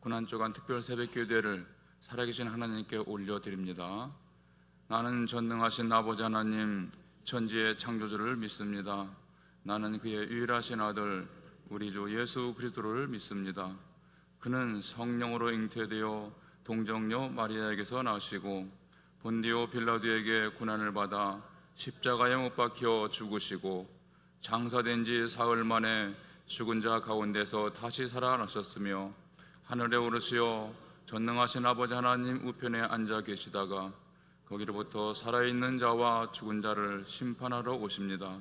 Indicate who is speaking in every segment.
Speaker 1: 고난주간 특별 새벽기도회를 살아계신 하나님께 올려드립니다. 나는 전능하신 아버지 하나님, 천지의 창조주를 믿습니다. 나는 그의 유일하신 아들 우리 주 예수 그리스도를 믿습니다. 그는 성령으로 잉태되어 동정녀 마리아에게서 나시고 본디오 빌라도에게 고난을 받아 십자가에 못 박혀 죽으시고 장사된 지 사흘 만에 죽은 자 가운데서 다시 살아나셨으며 하늘에 오르시어 전능하신 아버지 하나님 우편에 앉아 계시다가 거기로부터 살아있는 자와 죽은 자를 심판하러 오십니다.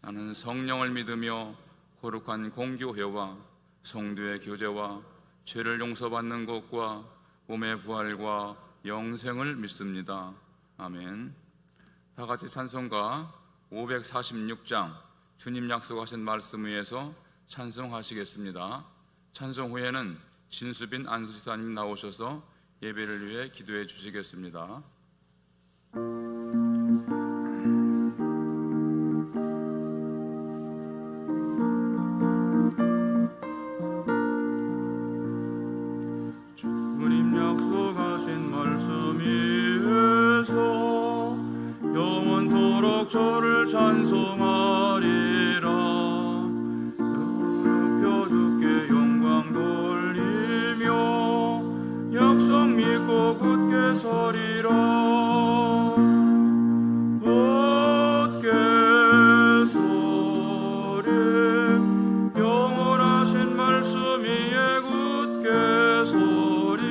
Speaker 1: 나는 성령을 믿으며 거룩한 공교회와 성도의 교제와 죄를 용서받는 것과 몸의 부활과 영생을 믿습니다. 아멘. 다 같이 찬송가 546장 주님 약속하신 말씀 위에서 찬송하시겠습니다. 찬송 후에는 진수빈 안수지사님 나오셔서 예배를 위해 기도해 주시겠습니다. 주님 약속하신 말씀 위에서 영원토록 저를 찬송하리라. 높여 주께 영광 돌리며 약속 믿고 굳게 서리라. 굳게 서리 영원하신 말씀 위에 굳게 서리.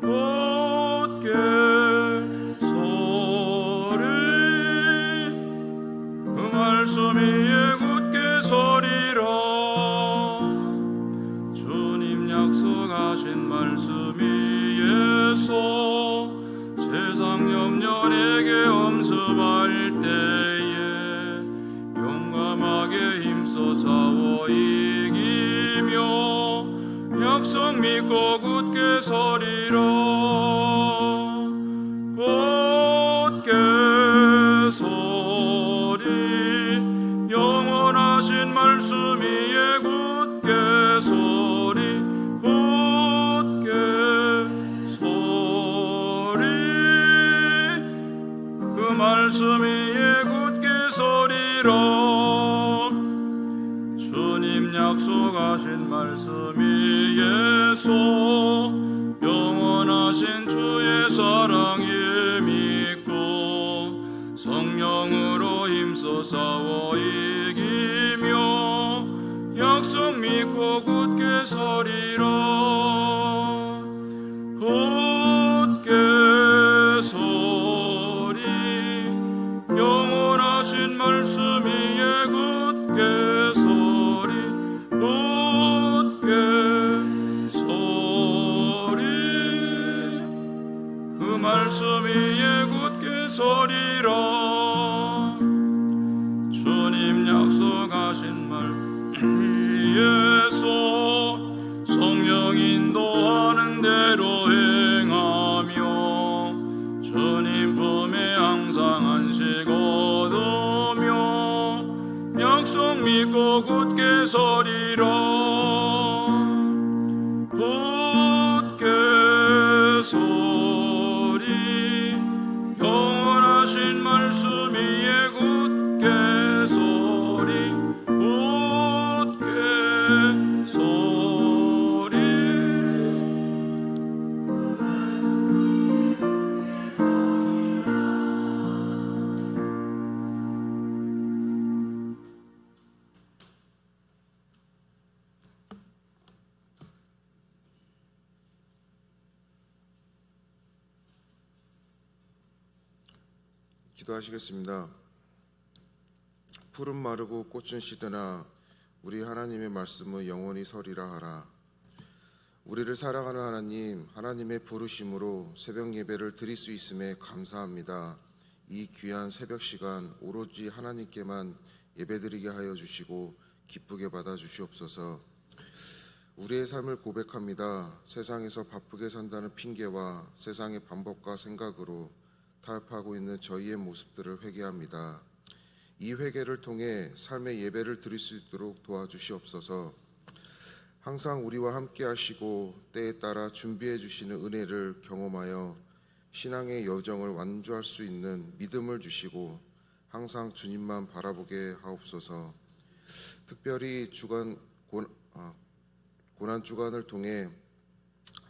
Speaker 1: 굳게 서리 그 말씀 위에 굳게 서리라. 주님 약속하신 말씀 위에서 세상 염려 내게 엄습할 때에 용감하게 힘써 싸워 이기며 약속 믿고 굳게 서리라. 굳게 서리 영원하신 말씀 위에 굳게 서리. 굳게 서리 그 말씀 위에 굳게 서리라. 주님 약속하신 말씀 위에서 영원하신 주의 사랑에 믿고 성령으로 힘써 싸워 이기며 약속 믿고 굳게 서리라. 굳게 서리 영원하신 말씀 위에 굳게 서리. 굳게 서리 그 말씀 위에 굳게 서리라. 주님 약속하신 말 위에서 성령 인도하는 대로 행하며 주님 품에 항상 안식 얻으며 약속 믿고 굳게 서리라. 굳게 서리 영원하신 말씀 위에 굳게 서리. 굳게 서리
Speaker 2: 기도하시겠습니다. 푸른 마르고 꽃은 시드나 우리 하나님의 말씀은 영원히 서리라 하라. 우리를 사랑하는 하나님, 하나님의 부르심으로 새벽 예배를 드릴 수 있음에 감사합니다. 이 귀한 새벽 시간 오로지 하나님께만 예배드리게 하여 주시고 기쁘게 받아 주시옵소서. 우리의 삶을 고백합니다. 세상에서 바쁘게 산다는 핑계와 세상의 방법과 생각으로 타협하고 있는 저희의 모습들을 회개합니다. 이 회개를 통해 삶의 예배를 드릴 수 있도록 도와주시옵소서. 항상 우리와 함께 하시고 때에 따라 준비해 주시는 은혜를 경험하여 신앙의 여정을 완주할 수 있는 믿음을 주시고 항상 주님만 바라보게 하옵소서. 특별히 고난 주간을 통해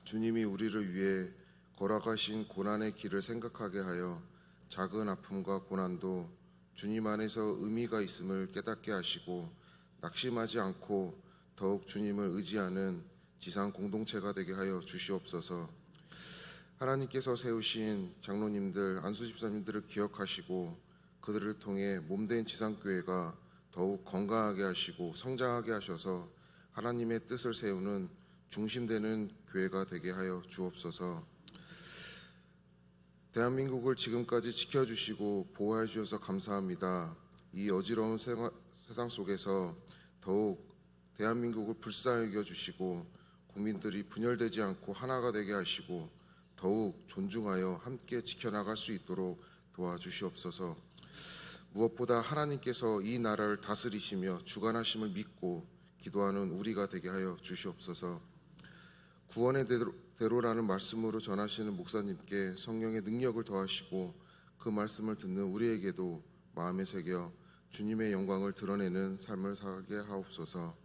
Speaker 2: 주님이 우리를 위해 걸어가신 고난의 길을 생각하게 하여 작은 아픔과 고난도 주님 안에서 의미가 있음을 깨닫게 하시고 낙심하지 않고 더욱 주님을 의지하는 지상 공동체가 되게 하여 주시옵소서. 하나님께서 세우신 장로님들, 안수집사님들을 기억하시고 그들을 통해 몸된 지상교회가 더욱 건강하게 하시고 성장하게 하셔서 하나님의 뜻을 세우는 중심되는 교회가 되게 하여 주옵소서. 대한민국을 지금까지 지켜주시고 보호해 주셔서 감사합니다. 이 어지러운 세상 속에서 더욱 대한민국을 불쌍히 여겨주시고 국민들이 분열되지 않고 하나가 되게 하시고 더욱 존중하여 함께 지켜나갈 수 있도록 도와주시옵소서. 무엇보다 하나님께서 이 나라를 다스리시며 주관하심을 믿고 기도하는 우리가 되게 하여 주시옵소서. 구원의 대로라는 말씀으로 전하시는 목사님께 성령의 능력을 더하시고 그 말씀을 듣는 우리에게도 마음에 새겨 주님의 영광을 드러내는 삶을 살게 하옵소서.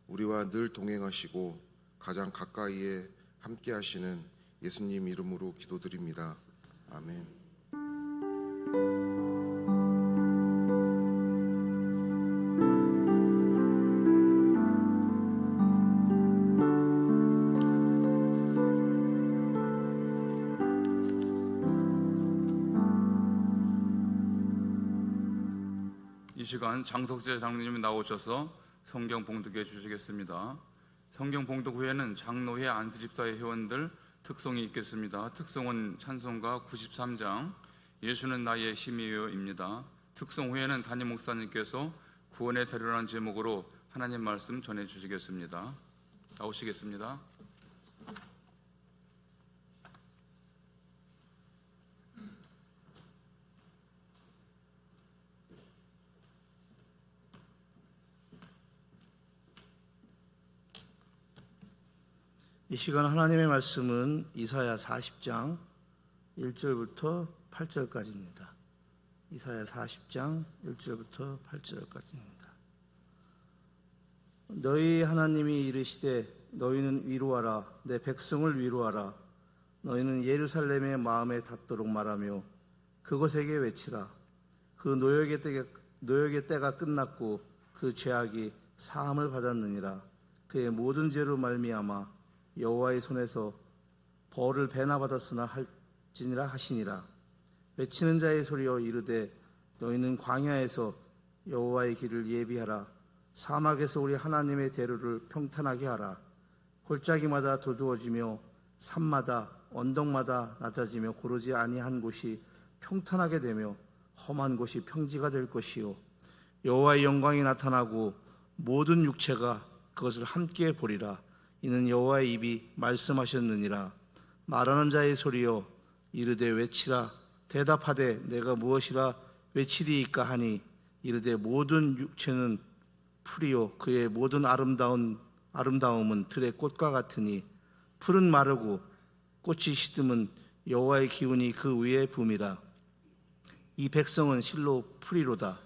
Speaker 2: 우리와 늘 동행하시고 가장 가까이에 함께 하시는 예수님 이름으로 기도드립니다. 아멘.
Speaker 1: 이 시간 장석재 장로님이 나오셔서 성경 봉독해 주시겠습니다. 성경 봉독 후에는 장로회 안수집사회 회원들 특송이 있겠습니다. 특송은 찬송가 93장 예수는 나의 힘이요입니다. 특송 후에는 담임 목사님께서 구원의 대로라는 제목으로 하나님 말씀 전해 주시겠습니다. 나오시겠습니다.
Speaker 3: 이 시간 하나님의 말씀은 이사야 40장 1절부터 8절까지입니다. 이사야 40장 1절부터 8절까지입니다. 너희 하나님이 이르시되 너희는 위로하라. 내 백성을 위로하라. 너희는 예루살렘의 마음에 닿도록 말하며 그곳에게 외치라. 그 노역의 때가 끝났고 그 죄악이 사함을 받았느니라. 그의 모든 죄로 말미암아 여호와의 손에서 벌을 배나 받았으나 할지니라 하시니라. 외치는 자의 소리여 이르되 너희는 광야에서 여호와의 길을 예비하라. 사막에서 우리 하나님의 대로를 평탄하게 하라. 골짜기마다 도두어지며 산마다 언덕마다 낮아지며 고르지 아니한 곳이 평탄하게 되며 험한 곳이 평지가 될 것이요 여호와의 영광이 나타나고 모든 육체가 그것을 함께 보리라. 이는 여호와의 입이 말씀하셨느니라. 말하는 자의 소리여 이르되 외치라. 대답하되 내가 무엇이라 외치리이까 하니 이르되 모든 육체는 풀이요 그의 모든 아름다움은 들의 꽃과 같으니 풀은 마르고 꽃이 시듬은 여호와의 기운이 그 위에 붐이라. 이 백성은 실로 풀이로다.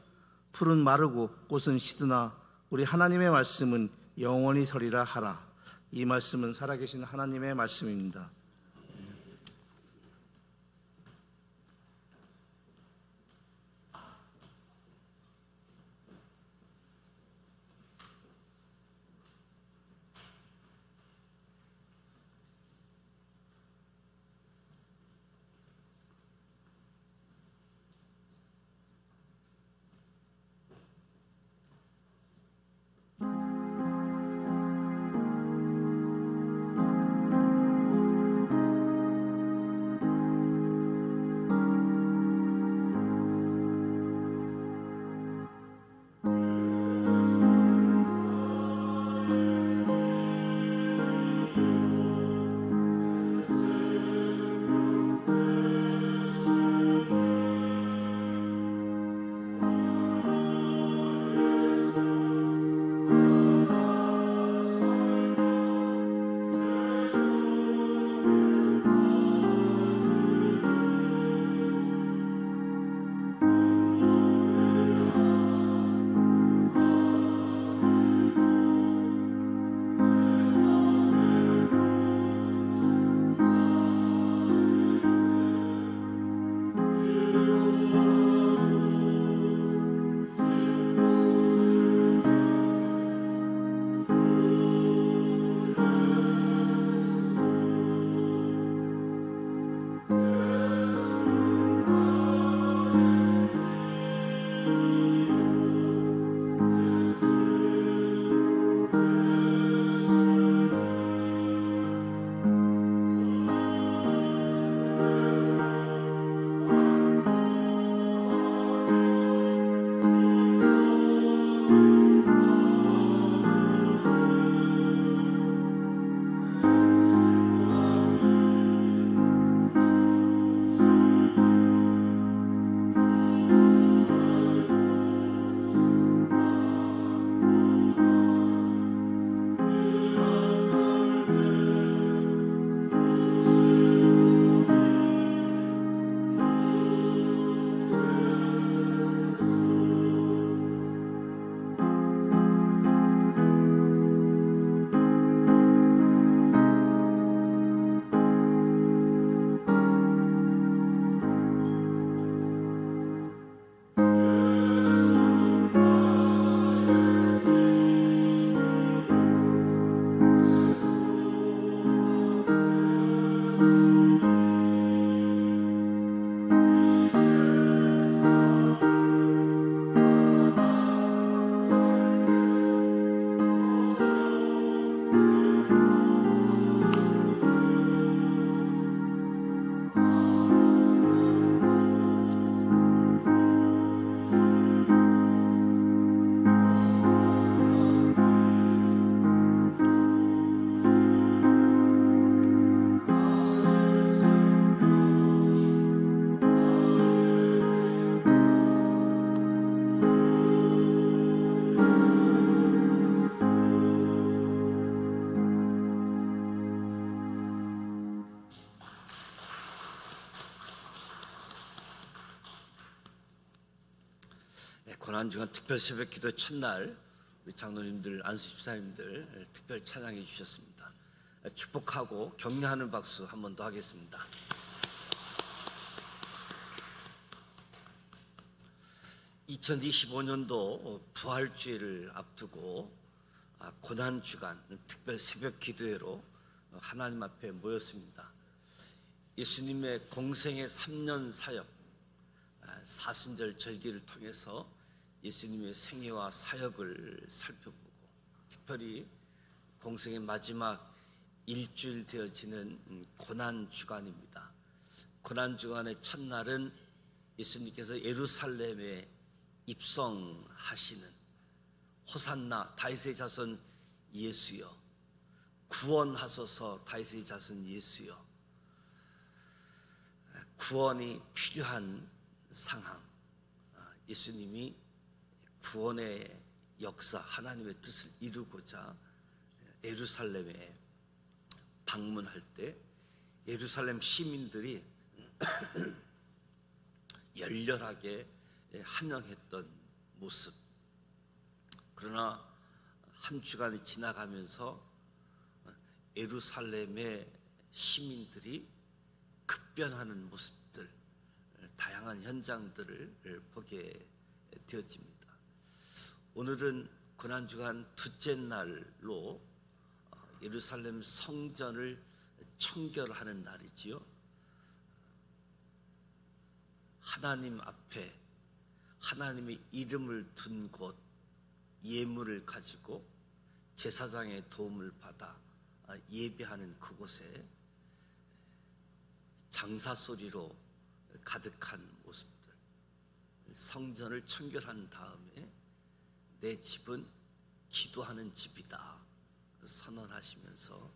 Speaker 3: 풀은 마르고 꽃은 시드나 우리 하나님의 말씀은 영원히 서리라 하라. 이 말씀은 살아계신 하나님의 말씀입니다.
Speaker 4: 고난주간 특별 새벽기도 첫날 우리 장로님들, 안수 집사님들 특별 찬양해 주셨습니다. 축복하고 격려하는 박수 한 번 더 하겠습니다. (2025년도) 부활주의를 앞두고 고난주간 특별 새벽기도회로 하나님 앞에 모였습니다. 예수님의 공생의 3년 사역, 사순절 절기를 통해서 예수님의 생애와 사역을 살펴보고, 특별히 공생의 마지막 일주일 되어지는 고난주간입니다. 고난주간의 첫날은 예수님께서 예루살렘에 입성하시는 호산나 다윗의 자손 예수여, 구원하소서 다윗의 자손 예수여, 구원이 필요한 상황, 예수님이 구원의 역사, 하나님의 뜻을 이루고자 예루살렘에 방문할 때 예루살렘 시민들이 열렬하게 환영했던 모습. 그러나 한 주간이 지나가면서 예루살렘의 시민들이 급변하는 모습들, 다양한 현장들을 보게 되어집니다. 오늘은 고난주간 둘째 날로 예루살렘 성전을 청결하는 날이지요. 하나님 앞에 하나님의 이름을 둔 곳, 예물을 가지고 제사장의 도움을 받아 예배하는 그곳에 장사 소리로 가득한 모습들, 성전을 청결한 다음에 내 집은 기도하는 집이다 선언하시면서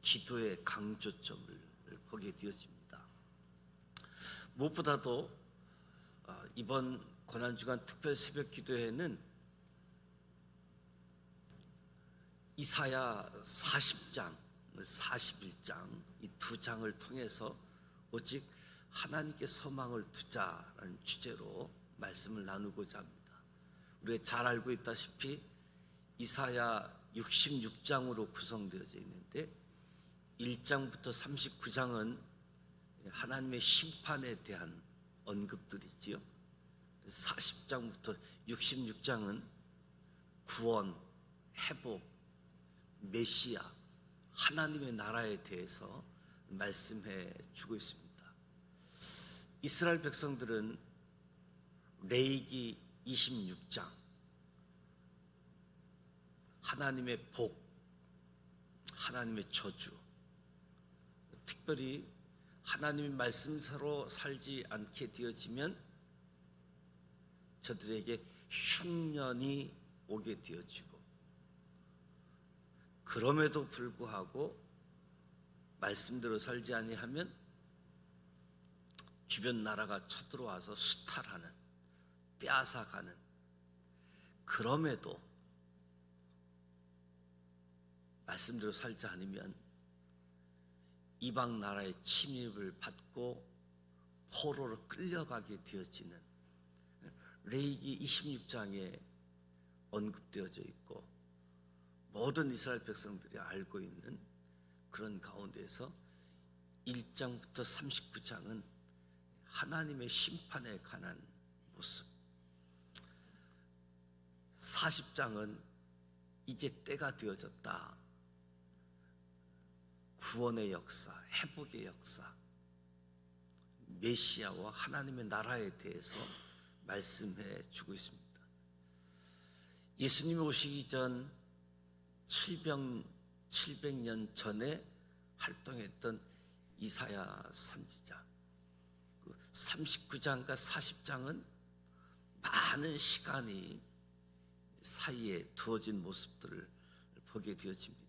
Speaker 4: 기도의 강조점을 보게 되어집니다. 무엇보다도 이번 고난주간 특별 새벽 기도회는 이사야 40장, 41장 이 두 장을 통해서 오직 하나님께 소망을 두자라는 주제로 말씀을 나누고자 합니다. 우리가 잘 알고 있다시피 이사야 66장으로 구성되어져 있는데 1장부터 39장은 하나님의 심판에 대한 언급들이지요. 40장부터 66장은 구원, 회복, 메시아, 하나님의 나라에 대해서 말씀해 주고 있습니다. 이스라엘 백성들은 레위기 26장 하나님의 복, 하나님의 저주, 특별히 하나님의 말씀대로 살지 않게 되어지면 저들에게 흉년이 오게 되어지고, 그럼에도 불구하고 말씀대로 살지 아니하면 주변 나라가 쳐들어와서 수탈하는, 빼앗아가는, 그럼에도 말씀대로 살지 않으면 이방 나라의 침입을 받고 포로로 끌려가게 되어지는 레위기 26장에 언급되어져 있고 모든 이스라엘 백성들이 알고 있는 그런 가운데에서 1장부터 39장은 하나님의 심판에 관한 모습, 40장은 이제 때가 되어졌다, 구원의 역사, 회복의 역사, 메시아와 하나님의 나라에 대해서 말씀해 주고 있습니다. 예수님이 오시기 전 700년 전에 활동했던 이사야 선지자 39장과 40장은 많은 시간이 사이에 두어진 모습들을 보게 되어집니다.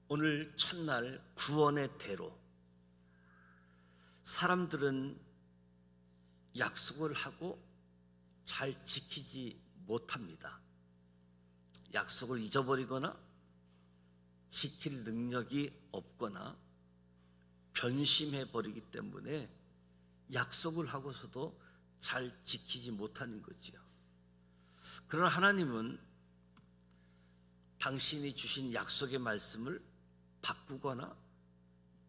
Speaker 4: 오늘 첫날 구원의 대로, 사람들은 약속을 하고 잘 지키지 못합니다. 약속을 잊어버리거나 지킬 능력이 없거나 변심해 버리기 때문에 약속을 하고서도 잘 지키지 못하는 거지요. 그러나 하나님은 당신이 주신 약속의 말씀을 바꾸거나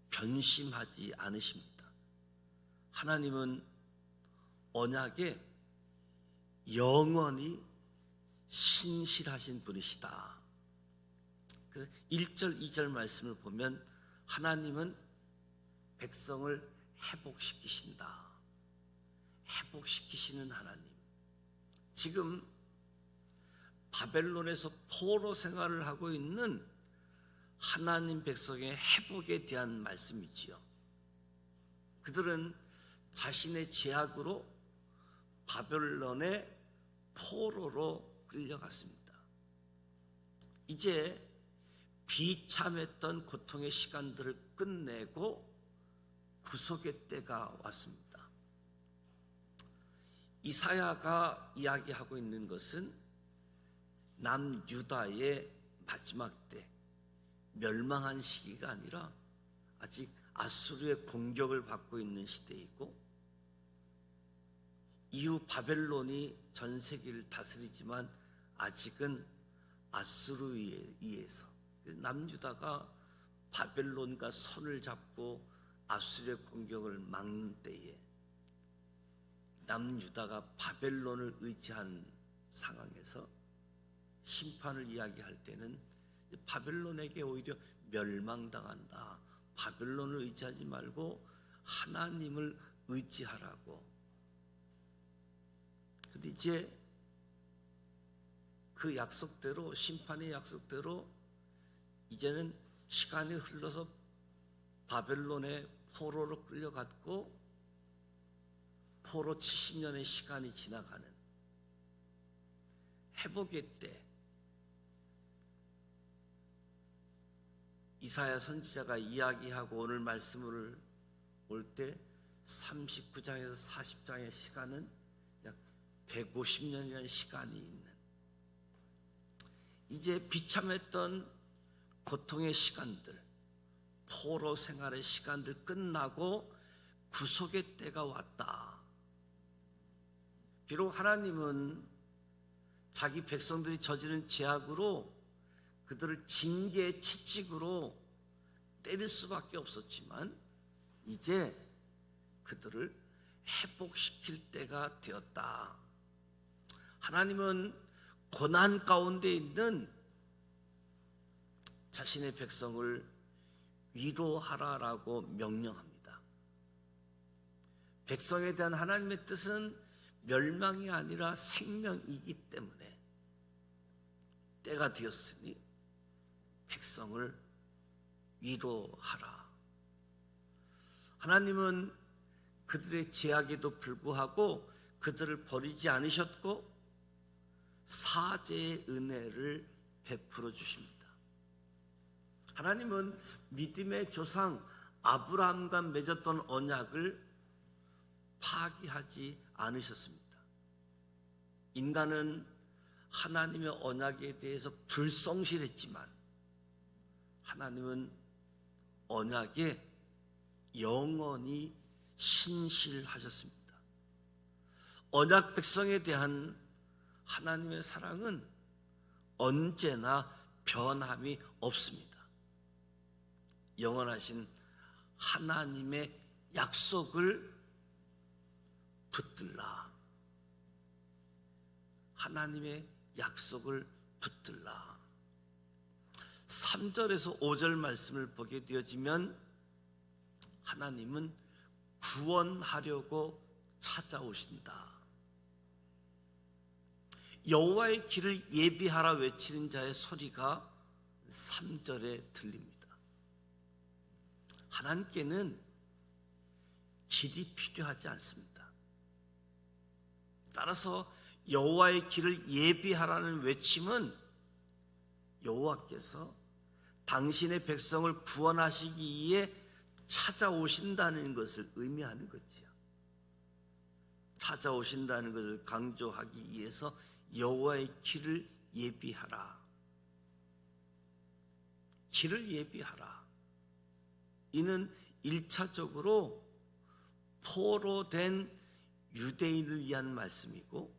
Speaker 4: 변심하지 않으십니다. 하나님은 언약에 영원히 신실하신 분이시다. 그래서 1절, 2절 말씀을 보면 하나님은 백성을 회복시키신다. 회복시키시는 하나님. 지금 바벨론에서 포로 생활을 하고 있는 하나님 백성의 회복에 대한 말씀이지요. 그들은 자신의 죄악으로 바벨론의 포로로 끌려갔습니다. 이제 비참했던 고통의 시간들을 끝내고 구속의 때가 왔습니다. 이사야가 이야기하고 있는 것은 남유다의 마지막 때, 멸망한 시기가 아니라 아직 아수르의 공격을 받고 있는 시대이고, 이후 바벨론이 전 세계를 다스리지만 아직은 아수르에 의해서 남유다가 바벨론과 손을 잡고 아수르의 공격을 막는 때에 남유다가 바벨론을 의지한 상황에서 심판을 이야기할 때는 바벨론에게 오히려 멸망당한다. 바벨론을 의지하지 말고 하나님을 의지하라고. 근데 이제 그 약속대로, 심판의 약속대로 이제는 시간이 흘러서 바벨론의 포로로 끌려갔고 포로 70년의 시간이 지나가는 회복의 때, 이사야 선지자가 이야기하고 오늘 말씀을 올 때 39장에서 40장의 시간은 약 150년이라는 시간이 있는, 이제 비참했던 고통의 시간들, 포로 생활의 시간들 끝나고 구속의 때가 왔다. 비록 하나님은 자기 백성들이 저지른 죄악으로 그들을 징계의 채찍으로 때릴 수밖에 없었지만 이제 그들을 회복시킬 때가 되었다. 하나님은 고난 가운데 있는 자신의 백성을 위로하라라고 명령합니다. 백성에 대한 하나님의 뜻은 멸망이 아니라 생명이기 때문에 때가 되었으니 백성을 위로하라. 하나님은 그들의 죄악에도 불구하고 그들을 버리지 않으셨고 사죄의 은혜를 베풀어 주십니다. 하나님은 믿음의 조상 아브라함과 맺었던 언약을 파기하지 않으셨습니다. 인간은 하나님의 언약에 대해서 불성실했지만 하나님은 언약에 영원히 신실하셨습니다. 언약 백성에 대한 하나님의 사랑은 언제나 변함이 없습니다. 영원하신 하나님의 약속을 붙들라. 하나님의 약속을 붙들라. 3절에서 5절 말씀을 보게 되어지면 하나님은 구원하려고 찾아오신다. 여호와의 길을 예비하라 외치는 자의 소리가 3절에 들립니다. 하나님께는 길이 필요하지 않습니다. 따라서 여호와의 길을 예비하라는 외침은 여호와께서 당신의 백성을 구원하시기 위해 찾아오신다는 것을 의미하는 거지요. 찾아오신다는 것을 강조하기 위해서 여호와의 길을 예비하라. 길을 예비하라. 이는 1차적으로 포로된 유대인을 위한 말씀이고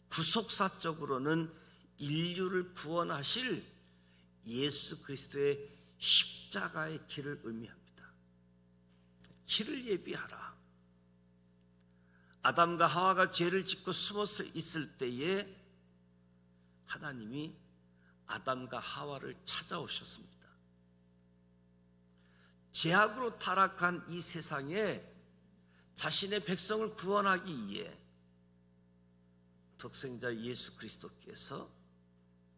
Speaker 4: 구속사적으로는 인류를 구원하실 예수 그리스도의 십자가의 길을 의미합니다. 길을 예비하라. 아담과 하와가 죄를 짓고 숨어 있을 때에 하나님이 아담과 하와를 찾아오셨습니다. 죄악으로 타락한 이 세상에 자신의 백성을 구원하기 위해 독생자 예수 그리스도께서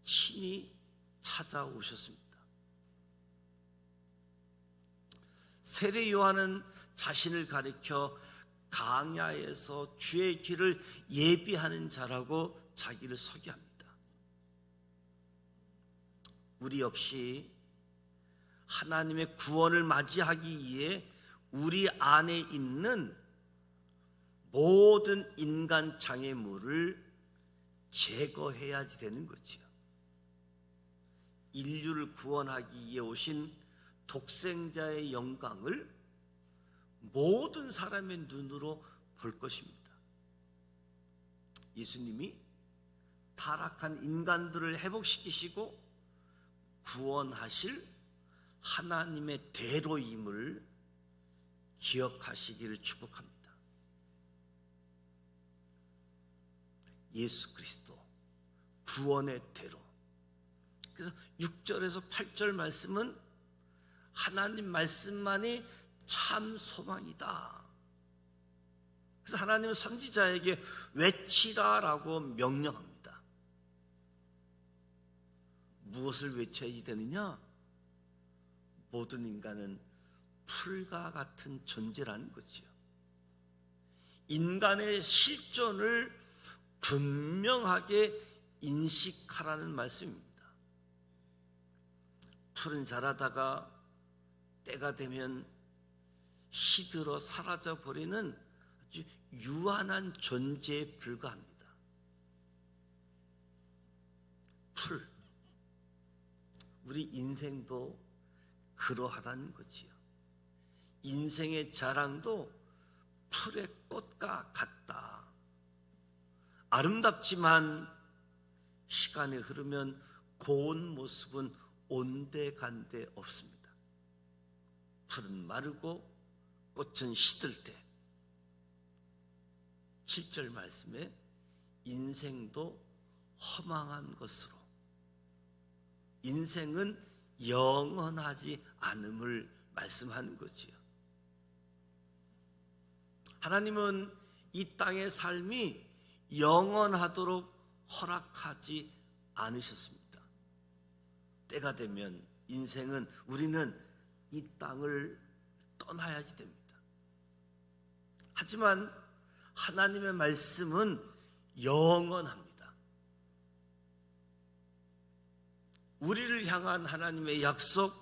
Speaker 4: 친히 찾아오셨습니다. 세례 요한은 자신을 가리켜 강야에서 주의 길을 예비하는 자라고 자기를 소개합니다. 우리 역시 하나님의 구원을 맞이하기 위해 우리 안에 있는 모든 인간 장애물을 제거해야 되는 거지요. 인류를 구원하기 위해 오신 독생자의 영광을 모든 사람의 눈으로 볼 것입니다. 예수님이 타락한 인간들을 회복시키시고 구원하실 하나님의 대로임을 기억하시기를 축복합니다. 예수 그리스도 구원의 대로. 그래서 6절에서 8절 말씀은 하나님 말씀만이 참 소망이다. 그래서 하나님은 선지자에게 외치라라고 명령합니다. 무엇을 외쳐야 되느냐? 모든 인간은 풀과 같은 존재라는 거지요. 인간의 실존을 분명하게 인식하라는 말씀입니다. 풀은 자라다가 때가 되면 시들어 사라져 버리는 아주 유한한 존재에 불과합니다. 풀. 우리 인생도 그러하다는 거지요. 인생의 자랑도 풀의 꽃과 같다. 아름답지만 시간이 흐르면 고운 모습은 온데간데 없습니다. 풀은 마르고 꽃은 시들 때 7절 말씀에 인생도 허망한 것으로, 인생은 영원하지 않음을 말씀하는 거지요. 하나님은 이 땅의 삶이 영원하도록 허락하지 않으셨습니다. 때가 되면 인생은, 우리는 이 땅을 떠나야지 됩니다. 하지만 하나님의 말씀은 영원합니다. 우리를 향한 하나님의 약속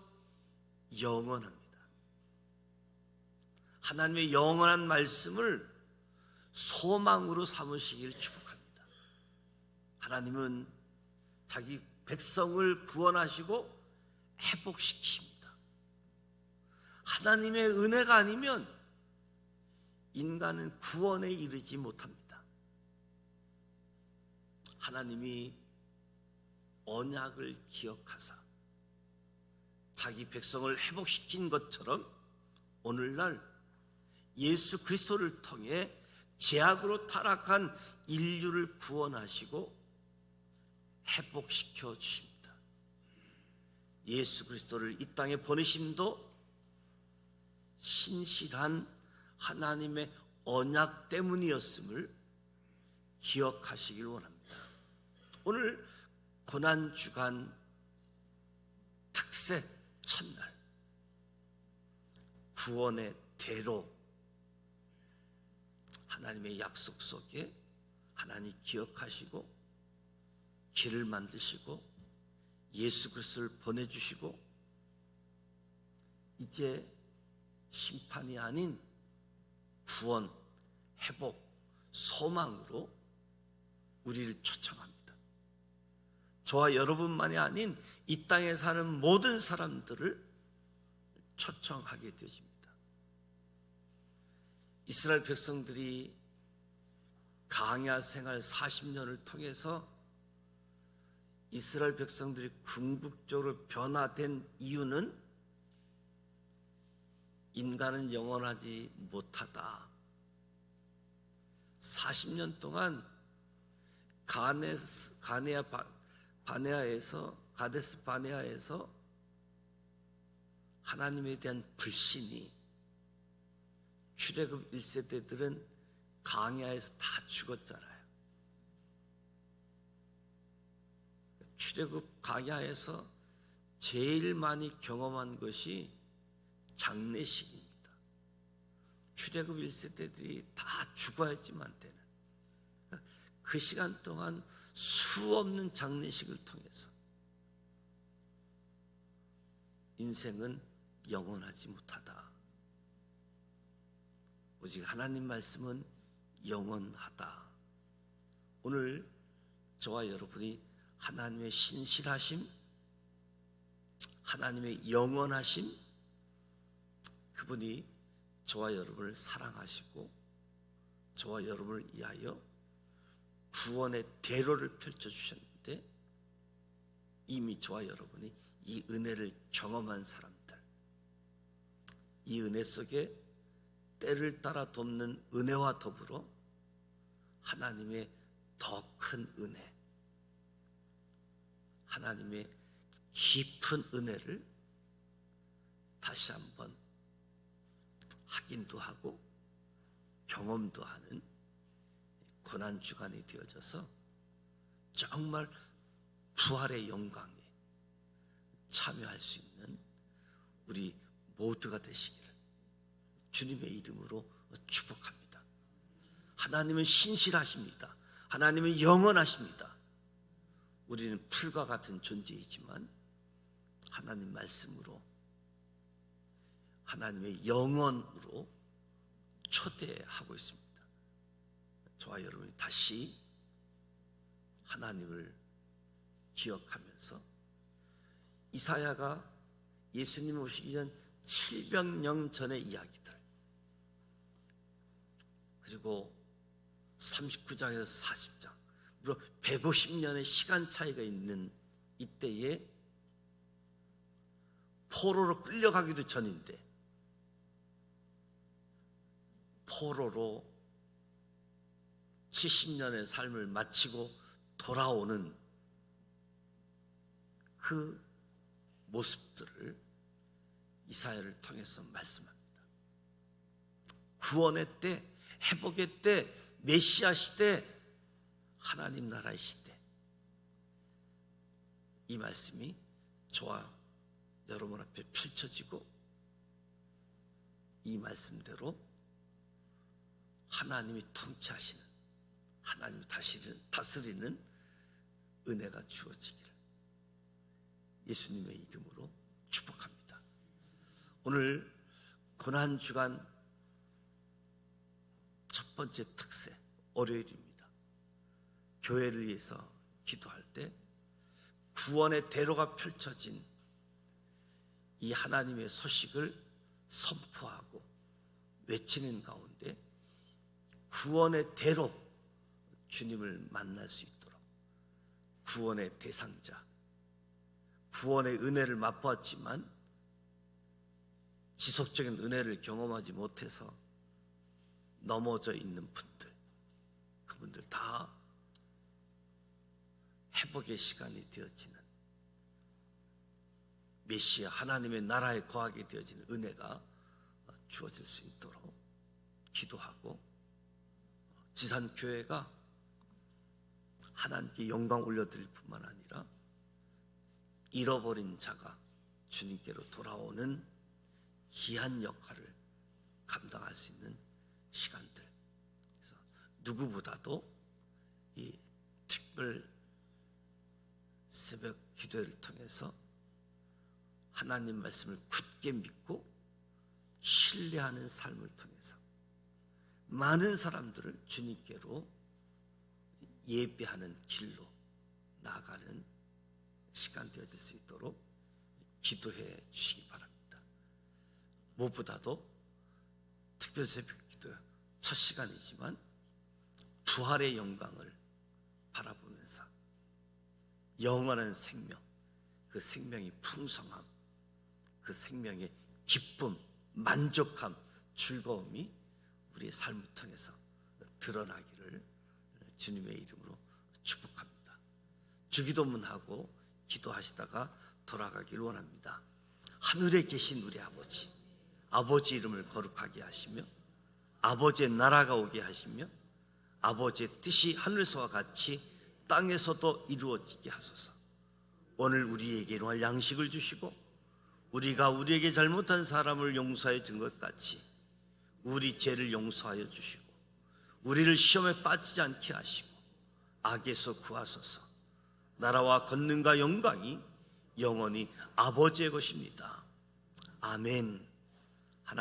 Speaker 4: 영원합니다. 하나님의 영원한 말씀을 소망으로 삼으시기를 축복합니다. 하나님은 자기 백성을 구원하시고 회복시키십니다. 하나님의 은혜가 아니면 인간은 구원에 이르지 못합니다. 하나님이 언약을 기억하사 자기 백성을 회복시킨 것처럼 오늘날 예수 그리스도를 통해 죄악으로 타락한 인류를 구원하시고 회복시켜 주십니다. 예수 그리스도를 이 땅에 보내심도 신실한 하나님의 언약 때문이었음을 기억하시길 원합니다. 오늘 고난주간 특세 첫날, 구원의 대로, 하나님의 약속 속에 하나님 기억하시고 길을 만드시고 예수 그리스도를 보내주시고 이제 심판이 아닌 구원, 회복, 소망으로 우리를 초청합니다. 저와 여러분만이 아닌 이 땅에 사는 모든 사람들을 초청하게 되십니다. 이스라엘 백성들이 광야 생활 40년을 통해서 이스라엘 백성들이 궁극적으로 변화된 이유는 인간은 영원하지 못하다. 40년 동안 가데스 바네아에서 하나님에 대한 불신이, 출애굽 1세대들은 광야에서 다 죽었잖아요. 출애굽 광야에서 제일 많이 경험한 것이 장례식입니다. 출애굽 1세대들이 다 죽어야지만 되는 그 시간 동안 수없는 장례식을 통해서 인생은 영원하지 못하다. 오직 하나님 말씀은 영원하다. 오늘 저와 여러분이 하나님의 신실하심, 하나님의 영원하심, 그분이 저와 여러분을 사랑하시고 저와 여러분을 위하여 구원의 대로를 펼쳐주셨는데, 이미 저와 여러분이 이 은혜를 경험한 사람들, 이 은혜 속에 때를 따라 돕는 은혜와 더불어 하나님의 더 큰 은혜, 하나님의 깊은 은혜를 다시 한번 확인도 하고 경험도 하는 고난주간이 되어져서 정말 부활의 영광에 참여할 수 있는 우리 모두가 되시기를 주님의 이름으로 축복합니다. 하나님은 신실하십니다. 하나님은 영원하십니다. 우리는 풀과 같은 존재이지만 하나님 말씀으로, 하나님의 영원으로 초대하고 있습니다. 저와 여러분이 다시 하나님을 기억하면서 이사야가 예수님 오시기 전 700년 전의 이야기들, 그리고 39장에서 40장, 무려 150년의 시간 차이가 있는 이때에 포로로 끌려가기도 전인데 포로로 70년의 삶을 마치고 돌아오는 그 모습들을 이사야를 통해서 말씀합니다. 구원의 때, 회복의 때, 메시아 시대, 하나님 나라의 시대, 이 말씀이 저와 여러분 앞에 펼쳐지고 이 말씀대로 하나님이 통치하시는, 하나님이 다스리는 은혜가 주어지기를 예수님의 이름으로 축복합니다. 오늘 고난주간 첫 번째 특세, 월요일입니다. 교회를 위해서 기도할 때 구원의 대로가 펼쳐진 이 하나님의 소식을 선포하고 외치는 가운데 구원의 대로 주님을 만날 수 있도록, 구원의 대상자, 구원의 은혜를 맛보았지만 지속적인 은혜를 경험하지 못해서 넘어져 있는 분들, 그분들 다 회복의 시간이 되어지는, 메시아 하나님의 나라에 거하게 되어지는 은혜가 주어질 수 있도록 기도하고, 지산교회가 하나님께 영광 올려드릴 뿐만 아니라 잃어버린 자가 주님께로 돌아오는 귀한 역할을 감당할 수 있는 시간들, 그래서 누구보다도 이 특별 새벽 기도회를 통해서 하나님 말씀을 굳게 믿고 신뢰하는 삶을 통해서 많은 사람들을 주님께로 예배하는 길로 나아가는 시간 되어질 수 있도록 기도해 주시기 바랍니다. 무엇보다도 특별 새벽 기도 첫 시간이지만 부활의 영광을 바라보면서 영원한 생명, 그 생명의 풍성함, 그 생명의 기쁨, 만족함, 즐거움이 우리의 삶을 통해서 드러나기를 주님의 이름으로 축복합니다. 주기도문하고 기도하시다가 돌아가기를 원합니다. 하늘에 계신 우리 아버지, 아버지 이름을 거룩하게 하시며 아버지의 나라가 오게 하시며 아버지의 뜻이 하늘에서와 같이 땅에서도 이루어지게 하소서. 오늘 우리에게 일용할 양식을 주시고 우리가 우리에게 잘못한 사람을 용서해 준 것 같이 우리 죄를 용서하여 주시고 우리를 시험에 빠지지 않게 하시고 악에서 구하소서. 나라와 권능과 영광이 영원히 아버지의 것입니다. 아멘.